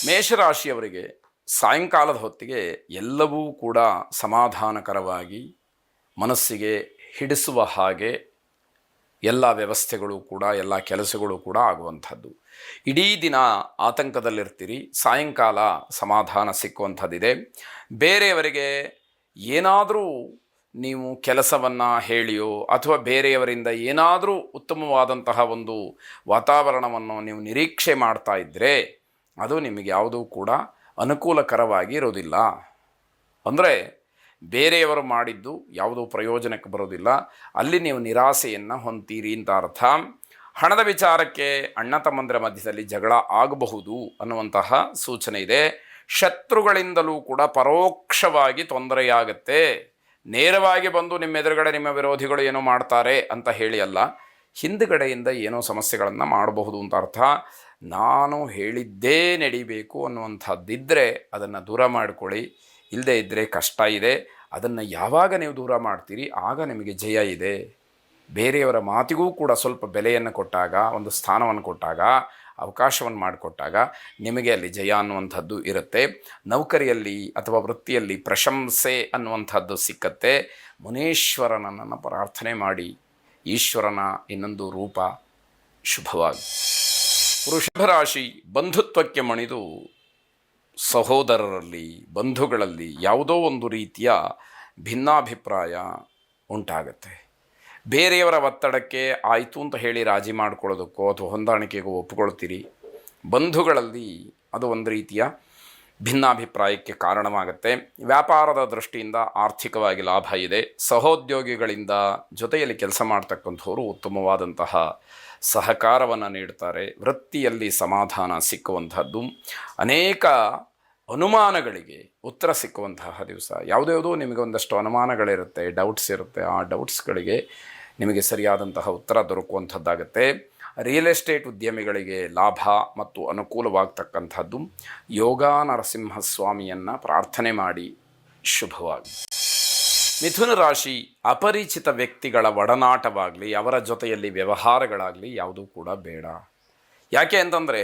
ಮೇಷರಾಶಿಯವರಿಗೆ ಸಾಯಂಕಾಲದ ಹೊತ್ತಿಗೆ ಎಲ್ಲವೂ ಕೂಡ ಸಮಾಧಾನಕರವಾಗಿ ಮನಸ್ಸಿಗೆ ಹಿಡಿಸುವ ಹಾಗೆ ಎಲ್ಲ ವ್ಯವಸ್ಥೆಗಳು ಕೂಡ ಎಲ್ಲ ಕೆಲಸಗಳು ಕೂಡ ಆಗುವಂಥದ್ದು. ಇಡೀ ದಿನ ಆತಂಕದಲ್ಲಿರ್ತೀರಿ, ಸಾಯಂಕಾಲ ಸಮಾಧಾನ ಸಿಕ್ಕುವಂಥದ್ದಿದೆ. ಬೇರೆಯವರಿಗೆ ಏನಾದರೂ ನೀವು ಕೆಲಸವನ್ನು ಹೇಳಿಯೋ ಅಥವಾ ಬೇರೆಯವರಿಂದ ಏನಾದರೂ ಉತ್ತಮವಾದಂತಹ ಒಂದು ವಾತಾವರಣವನ್ನು ನೀವು ನಿರೀಕ್ಷೆ ಮಾಡ್ತಾ ಇದ್ದರೆ ಅದು ನಿಮಗೆ ಯಾವುದೂ ಕೂಡ ಅನುಕೂಲಕರವಾಗಿ ಇರೋದಿಲ್ಲ. ಅಂದರೆ ಬೇರೆಯವರು ಮಾಡಿದ್ದು ಯಾವುದೂ ಪ್ರಯೋಜನಕ್ಕೆ ಬರೋದಿಲ್ಲ, ಅಲ್ಲಿ ನೀವು ನಿರಾಸೆಯನ್ನು ಹೊಂತೀರಿ ಅಂತ ಅರ್ಥ. ಹಣದ ವಿಚಾರಕ್ಕೆ ಅಣ್ಣ ತಮ್ಮಂದಿರ ಮಧ್ಯದಲ್ಲಿ ಜಗಳ ಆಗಬಹುದು ಅನ್ನುವಂತಹ ಸೂಚನೆ ಇದೆ. ಶತ್ರುಗಳಿಂದಲೂ ಕೂಡ ಪರೋಕ್ಷವಾಗಿ ತೊಂದರೆಯಾಗತ್ತೆ. ನೇರವಾಗಿ ಬಂದು ನಿಮ್ಮ ಎದುರುಗಡೆ ನಿಮ್ಮ ವಿರೋಧಿಗಳು ಏನೋ ಮಾಡ್ತಾರೆ ಅಂತ ಹೇಳಿ ಅಲ್ಲ, ಹಿಂದುಗಡೆಯಿಂದ ಏನೋ ಸಮಸ್ಯೆಗಳನ್ನು ಮಾಡಬಹುದು ಅಂತ ಅರ್ಥ. ನಾನು ಹೇಳಿದ್ದೇ ನಡಿಬೇಕು ಅನ್ನುವಂಥದ್ದಿದ್ದರೆ ಅದನ್ನು ದೂರ ಮಾಡಿಕೊಳ್ಳಿ, ಇಲ್ಲದೇ ಇದ್ದರೆ ಕಷ್ಟ ಇದೆ. ಅದನ್ನು ಯಾವಾಗ ನೀವು ದೂರ ಮಾಡ್ತೀರಿ ಆಗ ನಿಮಗೆ ಜಯ ಇದೆ. ಬೇರೆಯವರ ಮಾತಿಗೂ ಕೂಡ ಸ್ವಲ್ಪ ಬೆಲೆಯನ್ನು ಕೊಟ್ಟಾಗ, ಒಂದು ಸ್ಥಾನವನ್ನು ಕೊಟ್ಟಾಗ, ಅವಕಾಶವನ್ನು ಮಾಡಿಕೊಟ್ಟಾಗ ನಿಮಗೆ ಅಲ್ಲಿ ಜಯ ಅನ್ನುವಂಥದ್ದು ಇರುತ್ತೆ. ನೌಕರಿಯಲ್ಲಿ ಅಥವಾ ವೃತ್ತಿಯಲ್ಲಿ ಪ್ರಶಂಸೆ ಅನ್ನುವಂಥದ್ದು ಸಿಕ್ಕತ್ತೆ. ಮುನೇಶ್ವರನನ್ನು ಪ್ರಾರ್ಥನೆ ಮಾಡಿ, ಈಶ್ವರನ ಇನ್ನೊಂದು ರೂಪ ಶುಭವಾಗಿ. ವೃಷಭ ರಾಶಿ ಬಂಧುತ್ವಕ್ಕೆ ಮಣಿದು ಸಹೋದರರಲ್ಲಿ ಬಂಧುಗಳಲ್ಲಿ ಯಾವುದೋ ಒಂದು ರೀತಿಯ ಭಿನ್ನಾಭಿಪ್ರಾಯ ಉಂಟಾಗತ್ತೆ. ಬೇರೆಯವರ ಒತ್ತಡಕ್ಕೆ ಆಯಿತು ಅಂತ ಹೇಳಿ ರಾಜಿ ಮಾಡ್ಕೊಳ್ಳೋದಕ್ಕೋ ಅಥವಾ ಹೊಂದಾಣಿಕೆಗೋ ಒಪ್ಪಿಕೊಳ್ತೀರಿ. ಬಂಧುಗಳಲ್ಲಿ ಅದು ಒಂದು ರೀತಿಯ ಭಿನ್ನಾಭಿಪ್ರಾಯಕ್ಕೆ ಕಾರಣವಾಗುತ್ತೆ. ವ್ಯಾಪಾರದ ದೃಷ್ಟಿಯಿಂದ ಆರ್ಥಿಕವಾಗಿ ಲಾಭ ಇದೆ. ಸಹೋದ್ಯೋಗಿಗಳಿಂದ ಜೊತೆಯಲ್ಲಿ ಕೆಲಸ ಮಾಡ್ತಕ್ಕಂಥವರು ಉತ್ತಮವಾದಂತಹ ಸಹಕಾರವನ್ನು ನೀಡ್ತಾರೆ. ವೃತ್ತಿಯಲ್ಲಿ ಸಮಾಧಾನ ಸಿಕ್ಕುವಂಥದ್ದು, ಅನೇಕ ಅನುಮಾನಗಳಿಗೆ ಉತ್ತರ ಸಿಕ್ಕುವಂತಹ ದಿವಸ. ಯಾವುದ್ಯಾವುದೋ ನಿಮಗೆ ಒಂದಷ್ಟು ಅನುಮಾನಗಳಿರುತ್ತೆ, ಡೌಟ್ಸ್ ಇರುತ್ತೆ. ಆ ಡೌಟ್ಸ್ಗಳಿಗೆ ನಿಮಗೆ ಸರಿಯಾದಂತಹ ಉತ್ತರ ದೊರಕುವಂಥದ್ದಾಗುತ್ತೆ. ರಿಯಲ್ ಎಸ್ಟೇಟ್ ಉದ್ಯಮಿಗಳಿಗೆ ಲಾಭ ಮತ್ತು ಅನುಕೂಲವಾಗ್ತಕ್ಕಂಥದ್ದು. ಯೋಗ ನರಸಿಂಹಸ್ವಾಮಿಯನ್ನು ಪ್ರಾರ್ಥನೆ ಮಾಡಿ ಶುಭವಾಗಿ. ಮಿಥುನ ರಾಶಿ ಅಪರಿಚಿತ ವ್ಯಕ್ತಿಗಳ ಒಡನಾಟವಾಗಲಿ ಅವರ ಜೊತೆಯಲ್ಲಿ ವ್ಯವಹಾರಗಳಾಗಲಿ ಯಾವುದೂ ಕೂಡ ಬೇಡ. ಯಾಕೆ ಅಂತಂದರೆ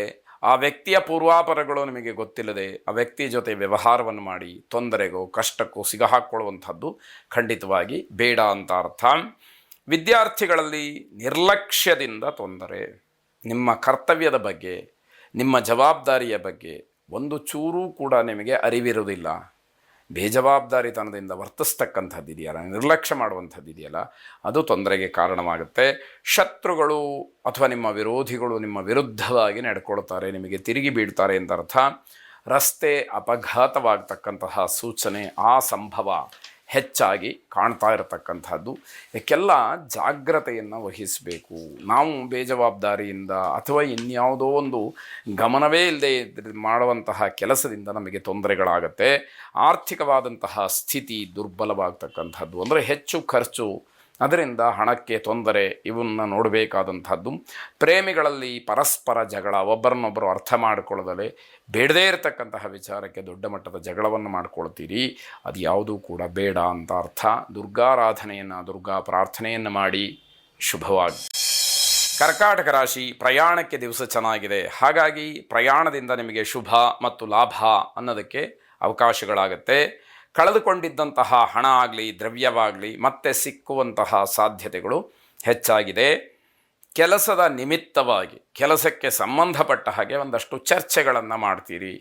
ಆ ವ್ಯಕ್ತಿಯ ಪೂರ್ವಾಪರಗಳು ನಿಮಗೆ ಗೊತ್ತಿಲ್ಲದೆ ಆ ವ್ಯಕ್ತಿಯ ಜೊತೆ ವ್ಯವಹಾರವನ್ನು ಮಾಡಿ ತೊಂದರೆಗೋ ಕಷ್ಟಕ್ಕೋ ಸಿಗಹಾಕ್ಕೊಳ್ಳುವಂಥದ್ದು ಖಂಡಿತವಾಗಿ ಬೇಡ ಅಂತ ಅರ್ಥ. ವಿದ್ಯಾರ್ಥಿಗಳಲ್ಲಿ ನಿರ್ಲಕ್ಷ್ಯದಿಂದ ತೊಂದರೆ. ನಿಮ್ಮ ಕರ್ತವ್ಯದ ಬಗ್ಗೆ, ನಿಮ್ಮ ಜವಾಬ್ದಾರಿಯ ಬಗ್ಗೆ ಒಂದು ಚೂರೂ ಕೂಡ ನಿಮಗೆ ಅರಿವಿರುವುದಿಲ್ಲ. ಬೇಜವಾಬ್ದಾರಿತನದಿಂದ ವರ್ತಿಸ್ತಕ್ಕಂಥದ್ದಿದೆಯಲ್ಲ, ನಿರ್ಲಕ್ಷ್ಯ ಮಾಡುವಂಥದ್ದಿದೆಯಲ್ಲ, ಅದು ತೊಂದರೆಗೆ ಕಾರಣವಾಗುತ್ತೆ. ಶತ್ರುಗಳು ಅಥವಾ ನಿಮ್ಮ ವಿರೋಧಿಗಳು ನಿಮ್ಮ ವಿರುದ್ಧವಾಗಿ ನಡ್ಕೊಳ್ತಾರೆ, ನಿಮಗೆ ತಿರುಗಿ ಬೀಳ್ತಾರೆ ಅಂತ ಅರ್ಥ. ರಸ್ತೆ ಅಪಘಾತವಾಗ್ತಕ್ಕಂತಹ ಸೂಚನೆ, ಆ ಸಂಭವ ಹೆಚ್ಚಾಗಿ ಕಾಣ್ತಾ ಇರತಕ್ಕಂಥದ್ದು. ಇದಕ್ಕೆಲ್ಲ ಜಾಗ್ರತೆಯನ್ನು ವಹಿಸಬೇಕು. ನಾವು ಬೇಜವಾಬ್ದಾರಿಯಿಂದ ಅಥವಾ ಇನ್ಯಾವುದೋ ಒಂದು ಗಮನವೇ ಇಲ್ಲದೆ ಮಾಡುವಂತಹ ಕೆಲಸದಿಂದ ನಮಗೆ ತೊಂದರೆಗಳಾಗತ್ತೆ. ಆರ್ಥಿಕವಾದಂತಹ ಸ್ಥಿತಿ ದುರ್ಬಲವಾಗ್ತಕ್ಕಂಥದ್ದು, ಅಂದರೆ ಹೆಚ್ಚು ಖರ್ಚು, ಅದರಿಂದ ಹಣಕ್ಕೆ ತೊಂದರೆ, ಇವನ್ನ ನೋಡಬೇಕಾದಂಥದ್ದು. ಪ್ರೇಮಿಗಳಲ್ಲಿ ಪರಸ್ಪರ ಜಗಳ, ಒಬ್ಬರನ್ನೊಬ್ಬರು ಅರ್ಥ ಮಾಡಿಕೊಳ್ಳದಲೇ ಬೇಡದೇ ಇರತಕ್ಕಂತಹ ವಿಚಾರಕ್ಕೆ ದೊಡ್ಡ ಮಟ್ಟದ ಜಗಳವನ್ನು ಮಾಡ್ಕೊಳ್ತೀರಿ. ಅದು ಯಾವುದೂ ಕೂಡ ಬೇಡ ಅಂತ ಅರ್ಥ. ದುರ್ಗಾರಾಧನೆಯನ್ನು, ದುರ್ಗಾ ಪ್ರಾರ್ಥನೆಯನ್ನು ಮಾಡಿ ಶುಭವಾಗಿ. ಕರ್ಕಾಟಕ ರಾಶಿ ಪ್ರಯಾಣಕ್ಕೆ ದಿವಸ ಚೆನ್ನಾಗಿದೆ. ಹಾಗಾಗಿ ಪ್ರಯಾಣದಿಂದ ನಿಮಗೆ ಶುಭ ಮತ್ತು ಲಾಭ ಅನ್ನೋದಕ್ಕೆ ಅವಕಾಶಗಳಾಗತ್ತೆ. ಕಳೆದುಕೊಂಡಿದ್ದಂತಹ ಹಣ ಆಗಲಿ ದ್ರವ್ಯವಾಗಲಿ ಮತ್ತೆ ಸಿಕ್ಕುವಂತಹ ಸಾಧ್ಯತೆಗಳು ಹೆಚ್ಚಾಗಿದೆ. ಕೆಲಸದ ನಿಮಿತ್ತವಾಗಿ ಕೆಲಸಕ್ಕೆ ಸಂಬಂಧಪಟ್ಟ ಹಾಗೆ ಒಂದಷ್ಟು ಚರ್ಚೆಗಳನ್ನು ಮಾಡ್ತೀರಿ.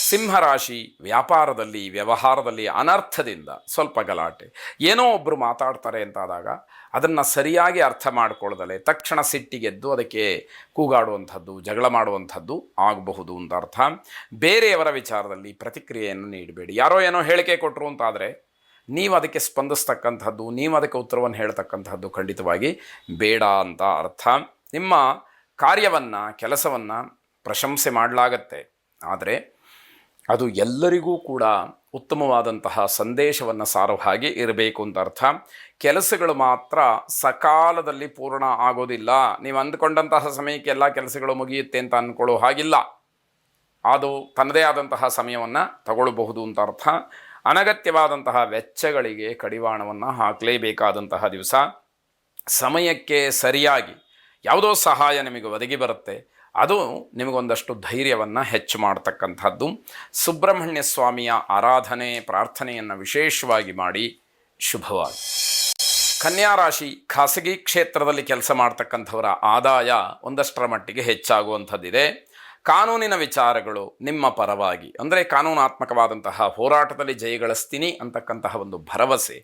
ಸಿಂಹರಾಶಿ ವ್ಯಾಪಾರದಲ್ಲಿ ವ್ಯವಹಾರದಲ್ಲಿ ಅನರ್ಥದಿಂದ ಸ್ವಲ್ಪ ಗಲಾಟೆ. ಏನೋ ಒಬ್ಬರು ಮಾತಾಡ್ತಾರೆ ಅಂತಾದಾಗ ಅದನ್ನು ಸರಿಯಾಗಿ ಅರ್ಥ ಮಾಡಿಕೊಳ್ಳದಲೆ ತಕ್ಷಣ ಸಿಟ್ಟಿಗೆದ್ದು ಅದಕ್ಕೆ ಕೂಗಾಡುವಂಥದ್ದು, ಜಗಳ ಮಾಡುವಂಥದ್ದು ಆಗಬಹುದು ಅಂತ ಅರ್ಥ. ಬೇರೆಯವರ ವಿಚಾರದಲ್ಲಿ ಪ್ರತಿಕ್ರಿಯೆಯನ್ನು ನೀಡಬೇಡಿ. ಯಾರೋ ಏನೋ ಹೇಳಿಕೆ ಕೊಟ್ಟರು ಅಂತಾದರೆ ನೀವು ಅದಕ್ಕೆ ಸ್ಪಂದಿಸ್ತಕ್ಕಂಥದ್ದು, ನೀವು ಅದಕ್ಕೆ ಉತ್ತರವನ್ನು ಹೇಳ್ತಕ್ಕಂಥದ್ದು ಖಂಡಿತವಾಗಿ ಬೇಡ ಅಂತ ಅರ್ಥ. ನಿಮ್ಮ ಕಾರ್ಯವನ್ನು, ಕೆಲಸವನ್ನು ಪ್ರಶಂಸೆ ಮಾಡಲಾಗತ್ತೆ, ಆದರೆ ಅದು ಎಲ್ಲರಿಗೂ ಕೂಡ ಉತ್ತಮವಾದಂತಹ ಸಂದೇಶವನ್ನು ಸಾರುವ ಹಾಗೆ ಇರಬೇಕು ಅಂತ ಅರ್ಥ. ಕೆಲಸಗಳು ಮಾತ್ರ ಸಕಾಲದಲ್ಲಿ ಪೂರ್ಣ ಆಗೋದಿಲ್ಲ. ನೀವು ಅಂದುಕೊಂಡಂತಹ ಸಮಯಕ್ಕೆ ಎಲ್ಲ ಕೆಲಸಗಳು ಮುಗಿಯುತ್ತೆ ಅಂತ ಅಂದ್ಕೊಳ್ಳೋ ಹಾಗಿಲ್ಲ. ಅದು ತನ್ನದೇ ಆದಂತಹ ಸಮಯವನ್ನು ತಗೊಳ್ಳಬಹುದು ಅಂತ ಅರ್ಥ. ಅನಗತ್ಯವಾದಂತಹ ವೆಚ್ಚಗಳಿಗೆ ಕಡಿವಾಣವನ್ನು ಹಾಕಲೇಬೇಕಾದಂತಹ ದಿವಸ. ಸಮಯಕ್ಕೆ ಸರಿಯಾಗಿ ಯಾವುದೋ ಸಹಾಯ ನಿಮಗೆ ಒದಗಿ ಬರುತ್ತೆ, ಅದು ನಿಮಗೊಂದಷ್ಟು ಧೈರ್ಯವನ್ನು ಹೆಚ್ಚು ಮಾಡ್ತಕ್ಕಂಥದ್ದು. ಸುಬ್ರಹ್ಮಣ್ಯ ಸ್ವಾಮಿಯ ಆರಾಧನೆ ಪ್ರಾರ್ಥನೆಯನ್ನು ವಿಶೇಷವಾಗಿ ಮಾಡಿ. ಶುಭವಾಗಿ. ಕನ್ಯಾ ರಾಶಿ, ಖಾಸಗಿ ಕ್ಷೇತ್ರದಲ್ಲಿ ಕೆಲಸ ಮಾಡ್ತಕ್ಕಂಥವರ ಆದಾಯ ಒಂದಷ್ಟರ ಮಟ್ಟಿಗೆ ಹೆಚ್ಚಾಗುವಂಥದ್ದಿದೆ. ಕಾನೂನಿನ ವಿಚಾರಗಳು ನಿಮ್ಮ ಪರವಾಗಿ, ಅಂದರೆ ಕಾನೂನಾತ್ಮಕವಾದಂತಹ ಹೋರಾಟದಲ್ಲಿ ಜಯಗಳಿಸ್ತೀನಿ ಅಂತಕ್ಕಂತಹ ಒಂದು ಭರವಸೆ,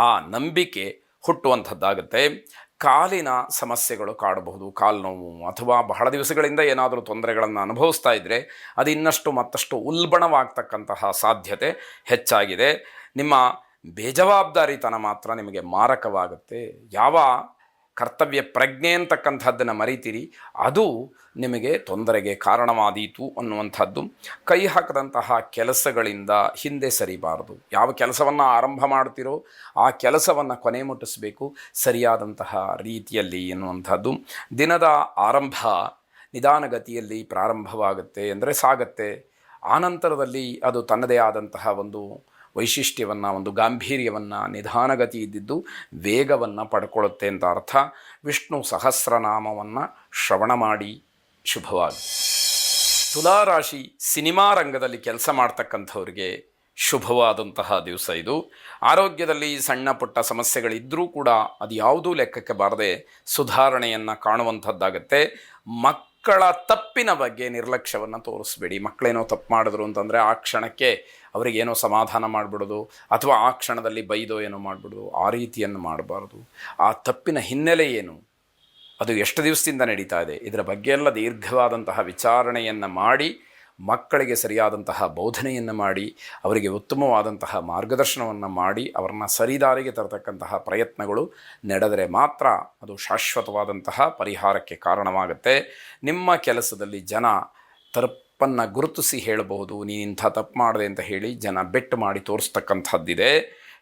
ಆ ನಂಬಿಕೆ ಹುಟ್ಟುವಂಥದ್ದಾಗುತ್ತೆ. ಕಾಲಿನ ಸಮಸ್ಯೆಗಳು ಕಾಡಬಹುದು, ಕಾಲು ನೋವು ಅಥವಾ ಬಹಳ ದಿವಸಗಳಿಂದ ಏನಾದರೂ ತೊಂದರೆಗಳನ್ನು ಅನುಭವಿಸ್ತಾ ಇದ್ದರೆ ಅದು ಇನ್ನಷ್ಟು ಮತ್ತಷ್ಟು ಉಲ್ಬಣವಾಗ್ತಕ್ಕಂತಹ ಸಾಧ್ಯತೆ ಹೆಚ್ಚಾಗಿದೆ. ನಿಮ್ಮ ಬೇಜವಾಬ್ದಾರಿತನ ಮಾತ್ರ ನಿಮಗೆ ಮಾರಕವಾಗುತ್ತೆ. ಯಾವ ಕರ್ತವ್ಯ ಪ್ರಜ್ಞೆ ಅಂತಕ್ಕಂಥದ್ದನ್ನು ಮರಿತೀರಿ, ಅದು ನಿಮಗೆ ತೊಂದರೆಗೆ ಕಾರಣವಾದೀತು ಅನ್ನುವಂಥದ್ದು. ಕೈ ಹಾಕದಂತಹ ಕೆಲಸಗಳಿಂದ ಹಿಂದೆ ಸರಿಬಾರದು. ಯಾವ ಕೆಲಸವನ್ನು ಆರಂಭ ಮಾಡ್ತೀರೋ ಆ ಕೆಲಸವನ್ನು ಕೊನೆ ಮುಟ್ಟಿಸಬೇಕು ಸರಿಯಾದಂತಹ ರೀತಿಯಲ್ಲಿ ಎನ್ನುವಂಥದ್ದು. ದಿನದ ಆರಂಭ ನಿಧಾನಗತಿಯಲ್ಲಿ ಪ್ರಾರಂಭವಾಗುತ್ತೆ, ಅಂದರೆ ಸಾಗತ್ತೆ. ಆನಂತರದಲ್ಲಿ ಅದು ತನ್ನದೇ ಆದಂತಹ ಒಂದು ವೈಶಿಷ್ಟ್ಯವನ್ನು, ಒಂದು ಗಾಂಭೀರ್ಯವನ್ನು, ನಿಧಾನಗತಿ ಇದ್ದಿದ್ದು ವೇಗವನ್ನು ಪಡ್ಕೊಳ್ಳುತ್ತೆ ಅಂತ ಅರ್ಥ. ವಿಷ್ಣು ಸಹಸ್ರನಾಮವನ್ನು ಶ್ರವಣ ಮಾಡಿ. ಶುಭವಾಗಿ. ತುಲಾರಾಶಿ, ಸಿನಿಮಾ ರಂಗದಲ್ಲಿ ಕೆಲಸ ಮಾಡ್ತಕ್ಕಂಥವ್ರಿಗೆ ಶುಭವಾದಂತಹ ದಿವಸ ಇದು. ಆರೋಗ್ಯದಲ್ಲಿ ಸಣ್ಣ ಪುಟ್ಟ ಸಮಸ್ಯೆಗಳಿದ್ದರೂ ಕೂಡ ಅದು ಯಾವುದೂ ಲೆಕ್ಕಕ್ಕೆ ಬಾರದೆ ಸುಧಾರಣೆಯನ್ನು ಕಾಣುವಂಥದ್ದಾಗತ್ತೆ. ಮಕ್ಕಳ ತಪ್ಪಿನ ಬಗ್ಗೆ ನಿರ್ಲಕ್ಷ್ಯವನ್ನು ತೋರಿಸ್ಬೇಡಿ. ಮಕ್ಕಳೇನೋ ತಪ್ಪು ಮಾಡಿದ್ರು ಅಂತಂದರೆ ಆ ಕ್ಷಣಕ್ಕೆ ಅವರಿಗೇನೋ ಸಮಾಧಾನ ಮಾಡಿಬಿಡೋದು ಅಥವಾ ಆ ಕ್ಷಣದಲ್ಲಿ ಬೈದೋ ಏನೋ ಮಾಡಿಬಿಡೋದು, ಆ ರೀತಿಯನ್ನು ಮಾಡಬಾರ್ದು. ಆ ತಪ್ಪಿನ ಹಿನ್ನೆಲೆ ಏನು, ಅದು ಎಷ್ಟು ದಿವಸದಿಂದ ನಡೀತಾ ಇದೆ, ಇದರ ಬಗ್ಗೆ ಎಲ್ಲ ದೀರ್ಘವಾದಂತಹ ವಿಚಾರಣೆಯನ್ನು ಮಾಡಿ ಮಕ್ಕಳಿಗೆ ಸರಿಯಾದಂತಹ ಬೋಧನೆಯನ್ನು ಮಾಡಿ ಅವರಿಗೆ ಉತ್ತಮವಾದಂತಹ ಮಾರ್ಗದರ್ಶನವನ್ನು ಮಾಡಿ ಅವರನ್ನು ಸರಿದಾರಿಗೆ ತರತಕ್ಕಂತಹ ಪ್ರಯತ್ನಗಳು ನಡೆದರೆ ಮಾತ್ರ ಅದು ಶಾಶ್ವತವಾದಂತಹ ಪರಿಹಾರಕ್ಕೆ ಕಾರಣವಾಗುತ್ತೆ. ನಿಮ್ಮ ಕೆಲಸದಲ್ಲಿ ಜನ ತಪ್ಪನ್ನು ಗುರುತಿಸಿ ಹೇಳಬಹುದು, ನೀನು ಇಂಥ ತಪ್ಪು ಮಾಡಿದೆ ಅಂತ ಹೇಳಿ ಜನ ಬೆಟ್ಟು ಮಾಡಿ ತೋರಿಸ್ತಕ್ಕಂಥದ್ದಿದೆ.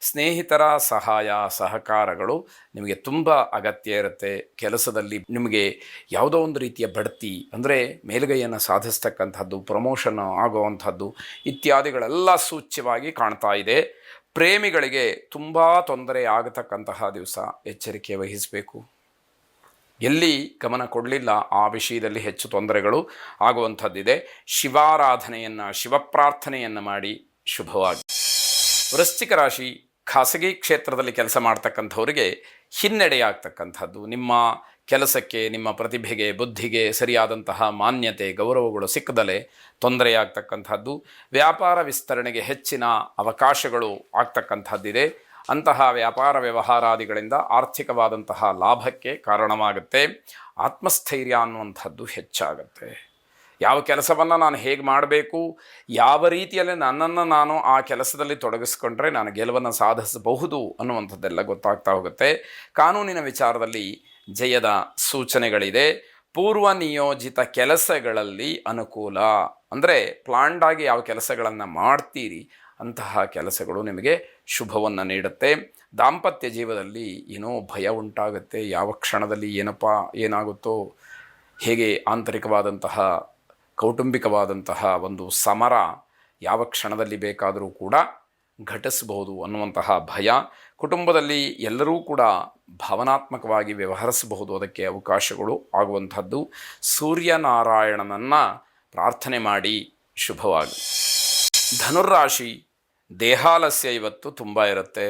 ಸ್ನೇಹಿತರ ಸಹಾಯ ಸಹಕಾರಗಳು ನಿಮಗೆ ತುಂಬ ಅಗತ್ಯ ಇರುತ್ತೆ. ಕೆಲಸದಲ್ಲಿ ನಿಮಗೆ ಯಾವುದೋ ಒಂದು ರೀತಿಯ ಬಡ್ತಿ, ಅಂದರೆ ಮೇಲುಗೈಯನ್ನು ಸಾಧಿಸ್ತಕ್ಕಂಥದ್ದು, ಪ್ರಮೋಷನ್ ಆಗುವಂಥದ್ದು ಇತ್ಯಾದಿಗಳೆಲ್ಲ ಸೂಚ್ಯವಾಗಿ ಕಾಣ್ತಾ ಇದೆ. ಪ್ರೇಮಿಗಳಿಗೆ ತುಂಬ ತೊಂದರೆ ಆಗತಕ್ಕಂತಹ ದಿವಸ, ಎಚ್ಚರಿಕೆ ವಹಿಸಬೇಕು. ಎಲ್ಲಿ ಗಮನ ಕೊಡಲಿಲ್ಲ ಆ ವಿಷಯದಲ್ಲಿ ಹೆಚ್ಚು ತೊಂದರೆಗಳು ಆಗುವಂಥದ್ದಿದೆ. ಶಿವಾರಾಧನೆಯನ್ನು, ಶಿವಪ್ರಾರ್ಥನೆಯನ್ನು ಮಾಡಿ. ಶುಭವಾಗಿ. ವೃಶ್ಚಿಕ ರಾಶಿ, ಖಾಸಗಿ ಕ್ಷೇತ್ರದಲ್ಲಿ ಕೆಲಸ ಮಾಡ್ತಕ್ಕಂಥವರಿಗೆ ಹಿನ್ನಡೆಯಾಗ್ತಕ್ಕಂಥದ್ದು. ನಿಮ್ಮ ಕೆಲಸಕ್ಕೆ, ನಿಮ್ಮ ಪ್ರತಿಭೆಗೆ, ಬುದ್ಧಿಗೆ ಸರಿಯಾದಂತಹ ಮಾನ್ಯತೆ ಗೌರವಗಳು ಸಿಕ್ಕದಲೇ ತೊಂದರೆಯಾಗ್ತಕ್ಕಂಥದ್ದು. ವ್ಯಾಪಾರ ವಿಸ್ತರಣೆಗೆ ಹೆಚ್ಚಿನ ಅವಕಾಶಗಳು ಆಗ್ತಕ್ಕಂಥದ್ದಿದೆ. ಅಂತಹ ವ್ಯಾಪಾರ ವ್ಯವಹಾರಾದಿಗಳಿಂದ ಆರ್ಥಿಕವಾದಂತಹ ಲಾಭಕ್ಕೆ ಕಾರಣವಾಗುತ್ತೆ. ಆತ್ಮಸ್ಥೈರ್ಯ ಅನ್ನುವಂಥದ್ದು ಹೆಚ್ಚಾಗುತ್ತೆ. ಯಾವ ಕೆಲಸವನ್ನು ನಾನು ಹೇಗೆ ಮಾಡಬೇಕು, ಯಾವ ರೀತಿಯಲ್ಲಿ ನನ್ನನ್ನು ನಾನು ಆ ಕೆಲಸದಲ್ಲಿ ತೊಡಗಿಸ್ಕೊಂಡ್ರೆ ನಾನು ಗೆಲುವನ್ನು ಸಾಧಿಸಬಹುದು ಅನ್ನುವಂಥದ್ದೆಲ್ಲ ಗೊತ್ತಾಗ್ತಾ ಹೋಗುತ್ತೆ. ಕಾನೂನಿನ ವಿಚಾರದಲ್ಲಿ ಜಯದ ಸೂಚನೆಗಳಿದೆ. ಪೂರ್ವ ನಿಯೋಜಿತ ಕೆಲಸಗಳಲ್ಲಿ ಅನುಕೂಲ, ಅಂದರೆ ಪ್ಲಾನ್ಡಾಗಿ ಯಾವ ಕೆಲಸಗಳನ್ನು ಮಾಡ್ತೀರಿ ಅಂತಹ ಕೆಲಸಗಳು ನಿಮಗೆ ಶುಭವನ್ನು ನೀಡುತ್ತೆ. ದಾಂಪತ್ಯ ಜೀವನದಲ್ಲಿ ಏನೋ ಭಯ ಉಂಟಾಗುತ್ತೆ. ಯಾವ ಕ್ಷಣದಲ್ಲಿ ಏನಾಗುತ್ತೋ, ಹೇಗೆ ಆಂತರಿಕವಾದಂತಹ ಕೌಟುಂಬಿಕವಾದಂತಹ ಒಂದು ಸಮರ ಯಾವ ಕ್ಷಣದಲ್ಲಿ ಬೇಕಾದರೂ ಕೂಡ ಘಟಿಸಬಹುದು ಅನ್ನುವಂತಹ ಭಯ. ಕುಟುಂಬದಲ್ಲಿ ಎಲ್ಲರೂ ಕೂಡ ಭಾವನಾತ್ಮಕವಾಗಿ ವ್ಯವಹರಿಸಬಹುದು, ಅದಕ್ಕೆ ಅವಕಾಶಗಳು ಆಗುವಂಥದ್ದು. ಸೂರ್ಯನಾರಾಯಣನನ್ನು ಪ್ರಾರ್ಥನೆ ಮಾಡಿ. ಶುಭವಾಗಿ. ಧನುರ್ರಾಶಿ, ದೇಹಾಲಸ್ಯ ಇವತ್ತು ತುಂಬ ಇರುತ್ತೆ.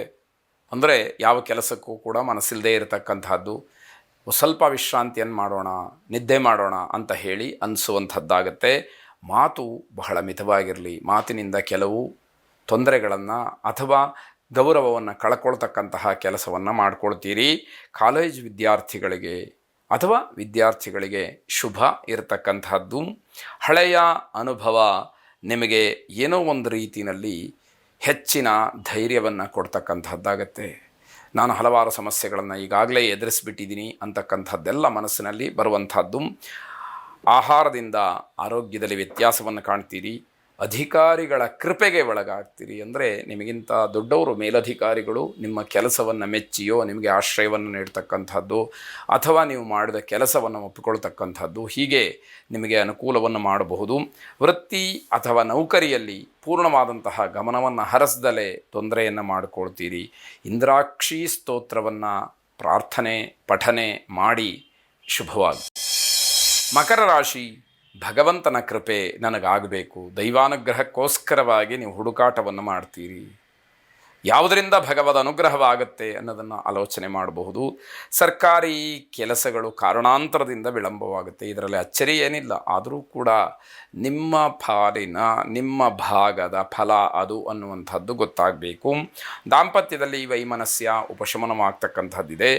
ಅಂದರೆ ಯಾವ ಕೆಲಸಕ್ಕೂ ಕೂಡ ಮನಸ್ಸಿಲ್ಲದೆ ಇರತಕ್ಕಂಥದ್ದು. ಸ್ವಲ್ಪ ವಿಶ್ರಾಂತಿಯನ್ನು ಮಾಡೋಣ, ನಿದ್ದೆ ಮಾಡೋಣ ಅಂತ ಹೇಳಿ ಅನಿಸುವಂಥದ್ದಾಗತ್ತೆ. ಮಾತು ಬಹಳ ಮಿತವಾಗಿರಲಿ. ಮಾತಿನಿಂದ ಕೆಲವು ತೊಂದರೆಗಳನ್ನು ಅಥವಾ ಗೌರವವನ್ನು ಕಳ್ಕೊಳ್ತಕ್ಕಂತಹ ಕೆಲಸವನ್ನು ಮಾಡ್ಕೊಳ್ತೀರಿ. ಕಾಲೇಜ್ ವಿದ್ಯಾರ್ಥಿಗಳಿಗೆ ಅಥವಾ ವಿದ್ಯಾರ್ಥಿಗಳಿಗೆ ಶುಭ ಇರತಕ್ಕಂಥದ್ದು. ಹಳೆಯ ಅನುಭವ ನಿಮಗೆ ಏನೋ ಒಂದು ರೀತಿಯಲ್ಲಿ ಹೆಚ್ಚಿನ ಧೈರ್ಯವನ್ನು ಕೊಡ್ತಕ್ಕಂಥದ್ದಾಗತ್ತೆ. ನಾನು ಹಲವಾರು ಸಮಸ್ಯೆಗಳನ್ನು ಈಗಾಗಲೇ ಎದುರಿಸಿಬಿಟ್ಟಿದ್ದೀನಿ ಅಂತಕ್ಕಂಥದ್ದೆಲ್ಲ ಮನಸ್ಸಿನಲ್ಲಿ ಬರುವಂಥದ್ದು. ಆಹಾರದಿಂದ ಆರೋಗ್ಯದಲ್ಲಿ ವ್ಯತ್ಯಾಸವನ್ನು ಕಾಣ್ತೀರಿ. ಅಧಿಕಾರಿಗಳ ಕೃಪೆಗೆ ಒಳಗಾಗ್ತೀರಿ. ಅಂದರೆ ನಿಮಗಿಂತ ದೊಡ್ಡವರು, ಮೇಲಧಿಕಾರಿಗಳು ನಿಮ್ಮ ಕೆಲಸವನ್ನು ಮೆಚ್ಚಿಯೋ ನಿಮಗೆ ಆಶ್ರಯವನ್ನು ನೀಡ್ತಕ್ಕಂಥದ್ದು ಅಥವಾ ನೀವು ಮಾಡಿದ ಕೆಲಸವನ್ನು ಒಪ್ಪಿಕೊಳ್ತಕ್ಕಂಥದ್ದು, ಹೀಗೆ ನಿಮಗೆ ಅನುಕೂಲವನ್ನು ಮಾಡಬಹುದು. ವೃತ್ತಿ ಅಥವಾ ನೌಕರಿಯಲ್ಲಿ ಪೂರ್ಣವಾದಂತಹ ಗಮನವನ್ನು ಹರಿಸದಲೇ ತೊಂದರೆಯನ್ನು ಮಾಡಿಕೊಳ್ತೀರಿ. ಇಂದ್ರಾಕ್ಷಿ ಸ್ತೋತ್ರವನ್ನು ಪ್ರಾರ್ಥನೆ ಪಠನೆ ಮಾಡಿ. ಶುಭವಾಗಿ. ಮಕರ ರಾಶಿ, ಭಗವಂತನ ಕೃಪೆ ನನಗಾಗಬೇಕು, ದೈವಾನುಗ್ರಹಕ್ಕೋಸ್ಕರವಾಗಿ ನೀವು ಹುಡುಕಾಟವನ್ನು ಮಾಡ್ತೀರಿ. ಯಾವುದರಿಂದ ಭಗವದ್ ಅನುಗ್ರಹವಾಗುತ್ತೆ ಅನ್ನೋದನ್ನು ಆಲೋಚನೆ ಮಾಡಬಹುದು. ಸರ್ಕಾರಿ ಕೆಲಸಗಳು ಕಾರಣಾಂತರದಿಂದ ವಿಳಂಬವಾಗುತ್ತೆ, ಇದರಲ್ಲಿ ಅಚ್ಚರಿ ಏನಿಲ್ಲ. ಆದರೂ ಕೂಡ ನಿಮ್ಮ ಪಾಲಿನ ನಿಮ್ಮ ಭಾಗದ ಫಲ ಅದು ಅನ್ನುವಂಥದ್ದು ಗೊತ್ತಾಗಬೇಕು. ದಾಂಪತ್ಯದಲ್ಲಿ ವೈಮನಸ್ಯ ಉಪಶಮನವಾಗ್ತಕ್ಕಂಥದ್ದಿದೆ.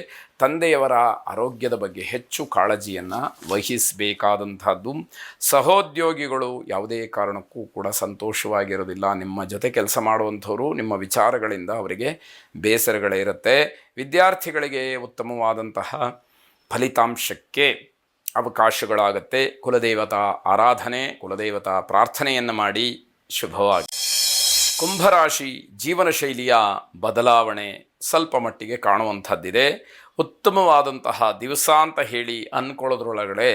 ತಂದೆಯವರ ಆರೋಗ್ಯದ ಬಗ್ಗೆ ಹೆಚ್ಚು ಕಾಳಜಿಯನ್ನು ವಹಿಸಬೇಕಾದಂಥದ್ದು. ಸಹೋದ್ಯೋಗಿಗಳು ಯಾವುದೇ ಕಾರಣಕ್ಕೂ ಕೂಡ ಸಂತೋಷವಾಗಿರೋದಿಲ್ಲ. ನಿಮ್ಮ ಜೊತೆ ಕೆಲಸ ಮಾಡುವಂಥವರು ನಿಮ್ಮ ವಿಚಾರಗಳಿಂದ ಅವರಿಗೆ ಬೇಸರಗಳೇ ಇರುತ್ತೆ. ವಿದ್ಯಾರ್ಥಿಗಳಿಗೆ ಉತ್ತಮವಾದಂತಹ ಫಲಿತಾಂಶಕ್ಕೆ ಅವಕಾಶಗಳಾಗತ್ತೆ. ಕುಲದೇವತಾ ಆರಾಧನೆ, ಕುಲದೇವತಾ ಪ್ರಾರ್ಥನೆಯನ್ನು ಮಾಡಿ ಶುಭವಾಗಿ. ಕುಂಭರಾಶಿ ಜೀವನ ಶೈಲಿಯ ಬದಲಾವಣೆ ಸ್ವಲ್ಪ ಮಟ್ಟಿಗೆ ಕಾಣುವಂಥದ್ದಿದೆ. ಉತ್ತಮವಾದಂತಹ ದಿವಸ ಅಂತ ಹೇಳಿ ಅಂದ್ಕೊಳ್ಳೋದ್ರೊಳಗಡೆ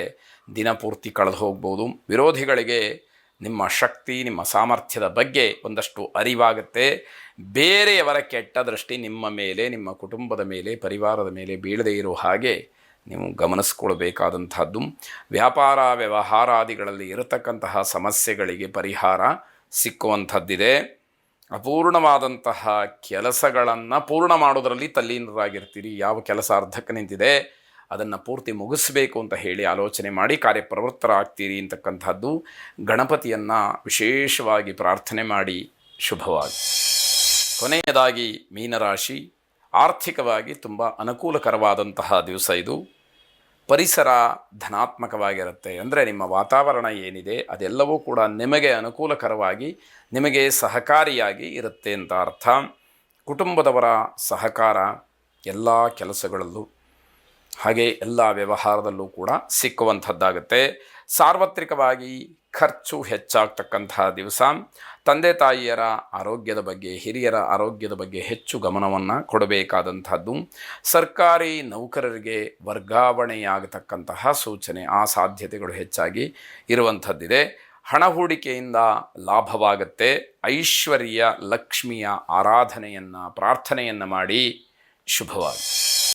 ದಿನಪೂರ್ತಿ ಕಳೆದು ಹೋಗ್ಬೋದು. ವಿರೋಧಿಗಳಿಗೆ ನಿಮ್ಮ ಶಕ್ತಿ, ನಿಮ್ಮ ಸಾಮರ್ಥ್ಯದ ಬಗ್ಗೆ ಒಂದಷ್ಟು ಅರಿವಾಗುತ್ತೆ. ಬೇರೆಯವರ ಕೆಟ್ಟ ದೃಷ್ಟಿ ನಿಮ್ಮ ಮೇಲೆ, ನಿಮ್ಮ ಕುಟುಂಬದ ಮೇಲೆ, ಪರಿವಾರದ ಮೇಲೆ ಬೀಳದೇ ಇರೋ ಹಾಗೆ ನೀವು ಗಮನಿಸ್ಕೊಳ್ಬೇಕಾದಂಥದ್ದು. ವ್ಯಾಪಾರ ವ್ಯವಹಾರಾದಿಗಳಲ್ಲಿ ಇರತಕ್ಕಂತಹ ಸಮಸ್ಯೆಗಳಿಗೆ ಪರಿಹಾರ ಸಿಕ್ಕುವಂಥದ್ದಿದೆ. ಅಪೂರ್ಣವಾದಂತಹ ಕೆಲಸಗಳನ್ನು ಪೂರ್ಣ ಮಾಡೋದರಲ್ಲಿ ತಲ್ಲೀನರಾಗಿರ್ತೀರಿ. ಯಾವ ಕೆಲಸ ಅರ್ಧಕ್ಕೆ ನಿಂತಿದೆ ಅದನ್ನು ಪೂರ್ತಿ ಮುಗಿಸ್ಬೇಕು ಅಂತ ಹೇಳಿ ಆಲೋಚನೆ ಮಾಡಿ ಕಾರ್ಯಪ್ರವೃತ್ತರಾಗ್ತೀರಿ ಅಂತಕ್ಕಂಥದ್ದು. ಗಣಪತಿಯನ್ನು ವಿಶೇಷವಾಗಿ ಪ್ರಾರ್ಥನೆ ಮಾಡಿ ಶುಭವಾಗಿ. ಕೊನೆಯದಾಗಿ ಮೀನರಾಶಿ, ಆರ್ಥಿಕವಾಗಿ ತುಂಬ ಅನುಕೂಲಕರವಾದಂತಹ ದಿವಸ ಇದು. ಪರಿಸರ ಧನಾತ್ಮಕವಾಗಿರುತ್ತೆ. ಅಂದರೆ ನಿಮ್ಮ ವಾತಾವರಣ ಏನಿದೆ ಅದೆಲ್ಲವೂ ಕೂಡ ನಿಮಗೆ ಅನುಕೂಲಕರವಾಗಿ, ನಿಮಗೆ ಸಹಕಾರಿಯಾಗಿ ಇರುತ್ತೆ ಅಂತ ಅರ್ಥ. ಕುಟುಂಬದವರ ಸಹಕಾರ ಎಲ್ಲ ಕೆಲಸಗಳಲ್ಲೂ ಹಾಗೆ ಎಲ್ಲ ವ್ಯವಹಾರದಲ್ಲೂ ಕೂಡ ಸಿಕ್ಕುವಂಥದ್ದಾಗುತ್ತೆ. ಸಾರ್ವತ್ರಿಕವಾಗಿ ಖರ್ಚು ಹೆಚ್ಚಾಗ್ತಕ್ಕಂತಹ ದಿವಸ. ತಂದೆ ತಾಯಿಯರ ಆರೋಗ್ಯದ ಬಗ್ಗೆ, ಹಿರಿಯರ ಆರೋಗ್ಯದ ಬಗ್ಗೆ ಹೆಚ್ಚು ಗಮನವನ್ನು ಕೊಡಬೇಕಾದಂಥದ್ದು. ಸರ್ಕಾರಿ ನೌಕರರಿಗೆ ವರ್ಗಾವಣೆಯಾಗತಕ್ಕಂತಹ ಸೂಚನೆ, ಆ ಸಾಧ್ಯತೆಗಳು ಹೆಚ್ಚಾಗಿ ಇರುವಂಥದ್ದಿದೆ. ಹಣ ಹೂಡಿಕೆಯಿಂದ ಲಾಭವಾಗುತ್ತೆ. ಐಶ್ವರ್ಯ ಲಕ್ಷ್ಮಿಯ ಆರಾಧನೆಯನ್ನು ಪ್ರಾರ್ಥನೆಯನ್ನು ಮಾಡಿ ಶುಭವಾಗಿ.